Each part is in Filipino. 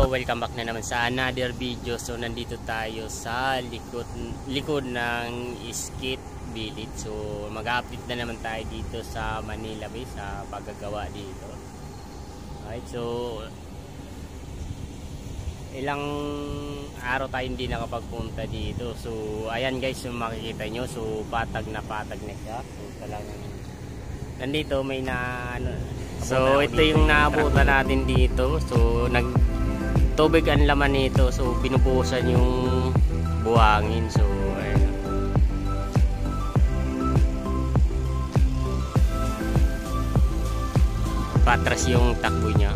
welcome back na naman sa another video. So nandito tayo sa likod ng Skate Village. So mag-update na naman tayo dito sa Manila Bay sa paggagawa dito. Alright, so ilang araw tayo hindi nakapagpunta dito. So ayan guys, yung makikita nyo, so patag na siya. So talagang nandito may so ito yung naabutan natin dito. So tubig ang laman nito, so binubuhusan yung buhangin. So ayun, patras yung takbo niya.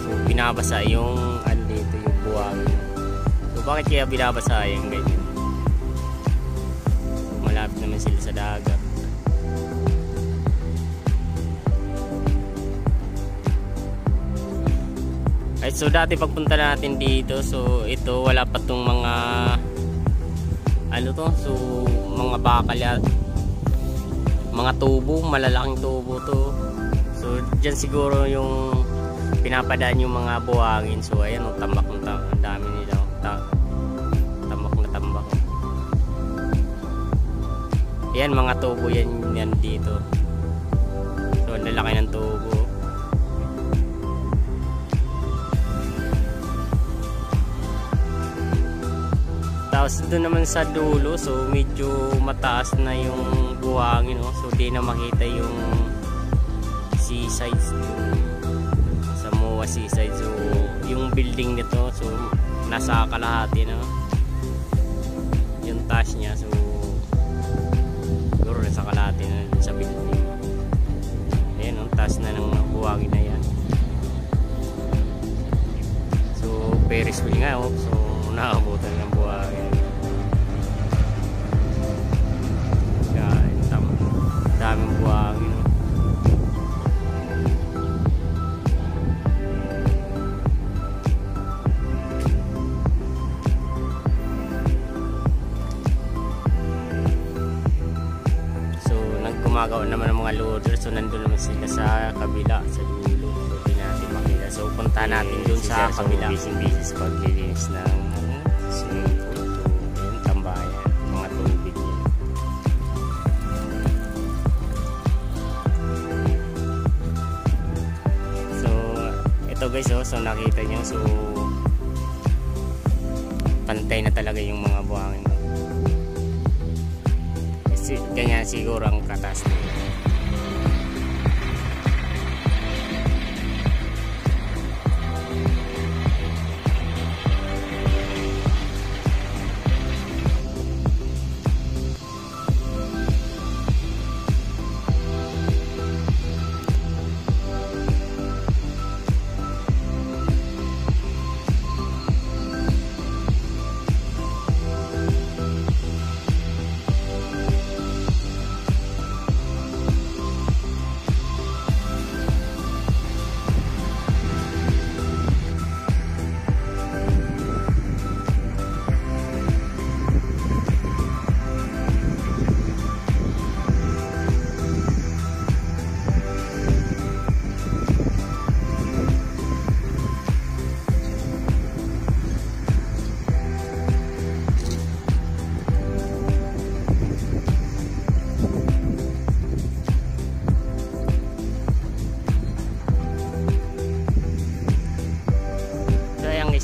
So binabasa yung dito yung buhangin. Bakit kaya binabasa yung ganyan? Malapit naman sila sa dagat. Ay, so dati pagpunta natin dito, so ito wala pa tong mga so mga bakal yan, mga tubo, malalaking tubo to. So dyan siguro yung pinapadaan yung mga buhangin. So ayan, tambak ang dami nila. Tambak. Yan, mga tubo yan dito. So lalaki ng tubo. Tapos doon naman sa dulo, so medyo mataas na yung buhangin, no? So di na makita yung seaside, sa MOA seaside. So yung building nito, so nasa kalahati na yung taas niya. So siguro nasa kalahati na sa building. Ayan, ang taas na ng buhangin na yan. So Ferris wheel nga, oh. So naabutan ng buhangin. Yan, daming buhangin. Gumagawa naman ng mga loader. So nandun naman sila sa kabila, sa dulo. So di natin makita. So punta natin dun sa kabila. Busy sa paglilinis ng swimming pool. So yun, tambayan, mga tubig yun. So ito guys, oh, so nakita nyo, so pantay na talaga yung mga buhangin. Ganyan siguro ang katas nila.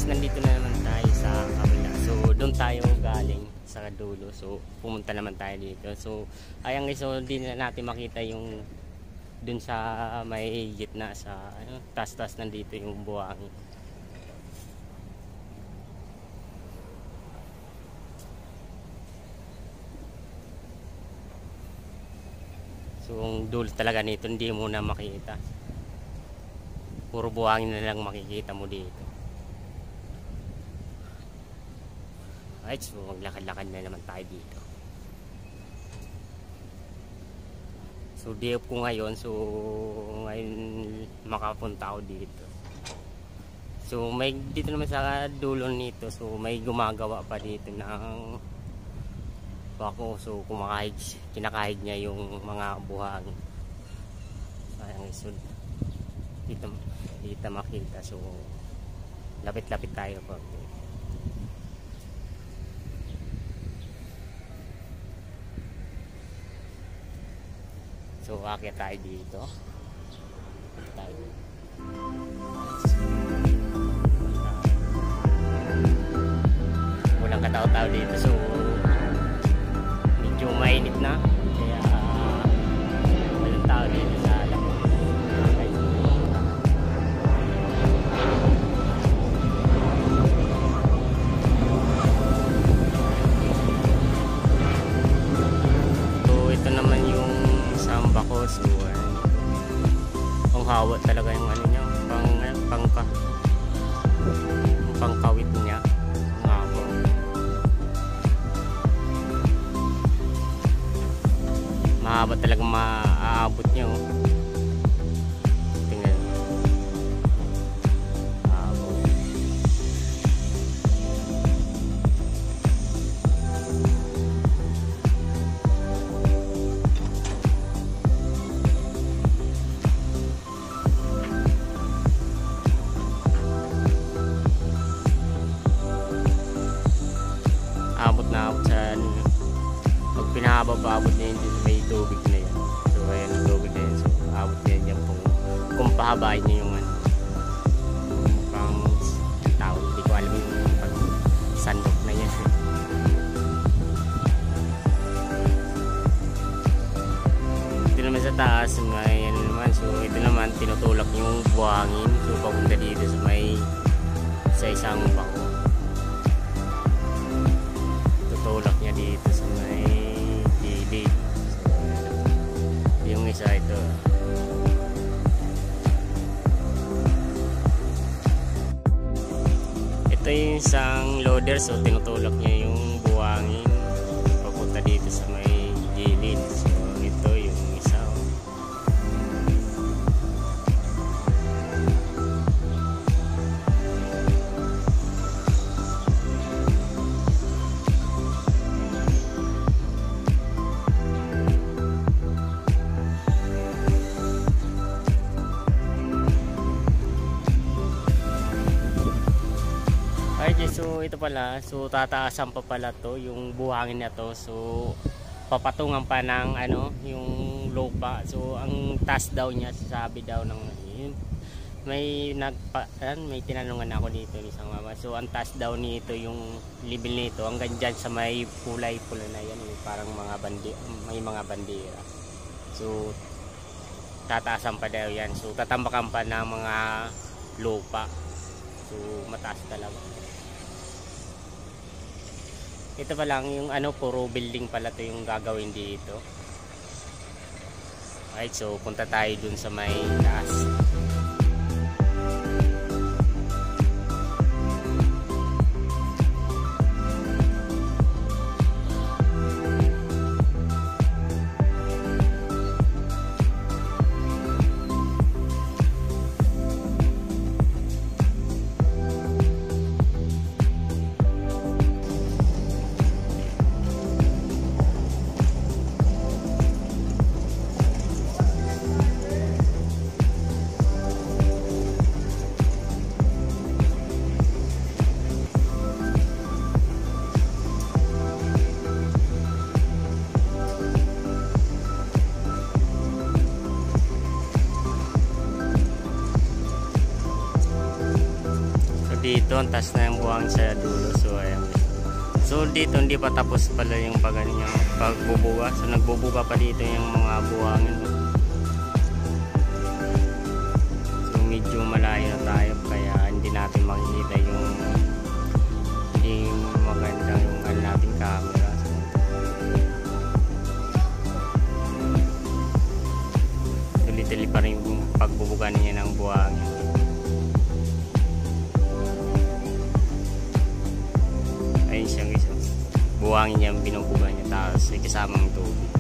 Nandito na naman tayo sa kabila. So doon tayo galing sa dulo. So pumunta naman tayo dito. So ayan guys, so hindi na natin makita yung doon sa may gitna sa tas nandito yung buhangin. So ang dulo talaga nito hindi mo na makita. Puro buhangin na lang makikita mo dito. Alright, so maglakad-lakad na naman tayo dito. So day off ko ngayon, so ngayon makapunta ako dito. So may dito naman sa dulo nito, so may gumagawa pa dito ng bako. So kinakahig niya yung mga buhangin. Sayang isod. Dito makita. So lapit-lapit tayo po. So akyat tayo dito. Walang katao-tao dito, so medyo mainit na, kaya walang tao dito sa labas. So ito naman yung samba ko. So ang hawa talaga yung ano niya, pangkawit niya. Mahaba talagang maaabot niya, oh. Tingnan. Abot na abot sa ano. Pag pinababa-abot niya yun, may tubig na yan. So ayan ang tubig na yan. So abot niya yan kung pahabain niya yung ano, pang tawag. Hindi ko alam yung pag sandok na yan. Ito naman sa taas, may ano naman. So ito naman tinutulak yung buhangin. So papunta dito sa may sa isang bako. Tutulak niya dito sa may gilid. So, yung isa ito. Ito yung isang loader. So tinutulak niya yung buhangin papunta dito sa may gilid. So ito yung isa. So ito pala, so tataasan pa pala to yung buhangin na to. So papatungan pa ng ano, yung lupa. So ang taas daw niya, sabi daw ng may tinanungan ako dito ni isang mama. So ang taas daw nito, yung level nito hanggang dyan sa may kulay-pula na yan, parang mga may mga bandera. So tataasan pa daw yan. So tatambakan pa ng mga lupa. So mataas talaga. Ito pa lang yung ano, puro building pala to yung gagawin dito. Alright, so punta tayo dun sa may taas. Dito ang taas na yung buhangin sa dulo. So ayan. So dito hindi pa tapos pala yung pagbubuga. So nagbubuga pa dito yung mga buhangin. So medyo malayo na tayo, kaya hindi natin makikita yung hindi maganda yung ano nating camera. Tuloy-tuloy pa rin yung pagbubuga niya ng buhangin. Ayun siya guys, buhangin niya ang binubuga niya, tapos may kasamang tubig.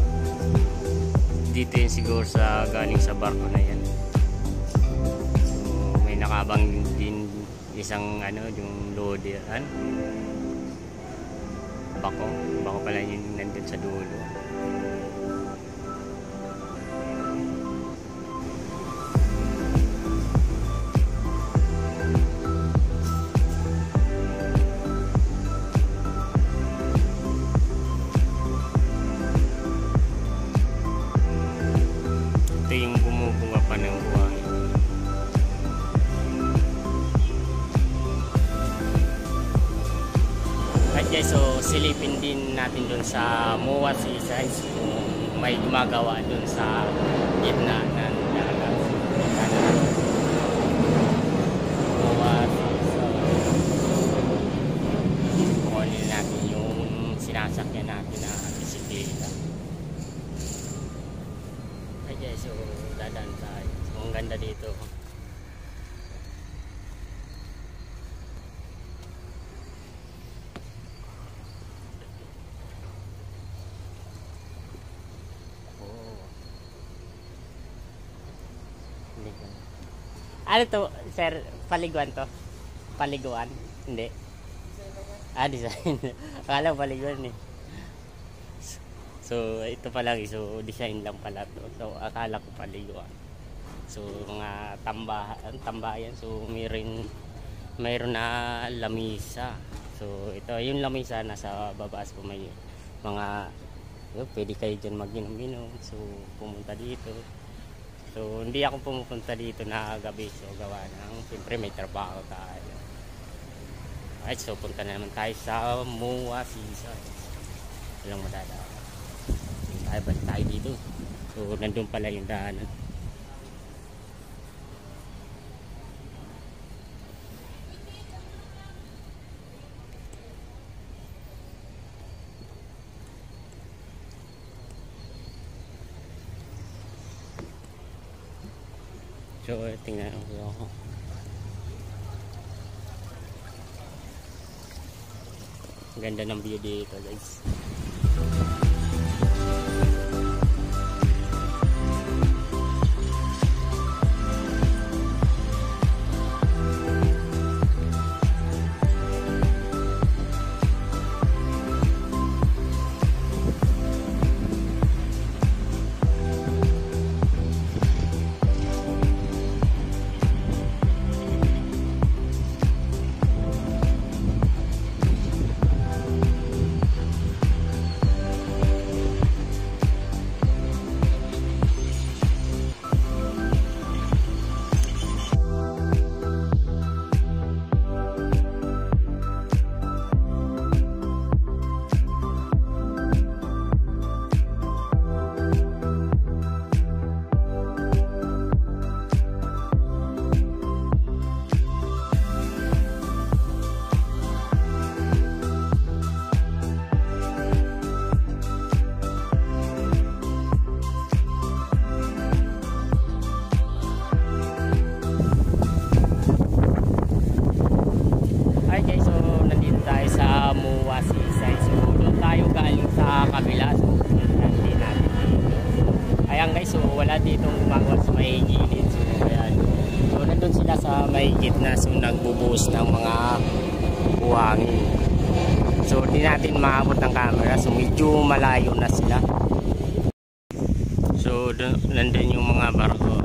Dito yun siguro sa galing sa barko na yan. So may nakabang din isang ano, yung loaderan. bako. Bako pala yung nandun sa dulo. Ito yung bumubunga pa ng buhangin. At guys, so silipin din natin dun sa MOA Seaside kung may gumagawa dun sa gitna ng dagat. MOA Seaside. Kunin natin yung sinasakyan natin na bisikleta. Ay guys, so dadaan tayo. So ang ganda dito. Ano to, sir? Paliguan to? Paliguan? Hindi. Ah, design. Akala paliguan eh. So, ito pa lang. So, design lang pala to. So, akala ko paliguan. So, mga tambayan. So, mayroon na lamisa. So, ito, yung lamisa nasa babaas po may mga pwede kayo dyan mag-inom-inom. So, pumunta dito. So, hindi ako pumupunta dito na gabi. So, gawa ng, siyempre may trabaho tayo. Alright, so punta na naman tayo sa MOA Seaside. Walang madadaan. Balik tayo dito. So, nandun pala yung daanan. So, tingnan ako. Ganda ng view dito, guys. Ditong gumagawa sa may gilid. So, ayan. So, nandun sila sa may gitna. So, nagbubuhos ng mga buhangin. So, di natin maabot ng camera. So, medyo malayo na sila. So, nandun yung mga barko.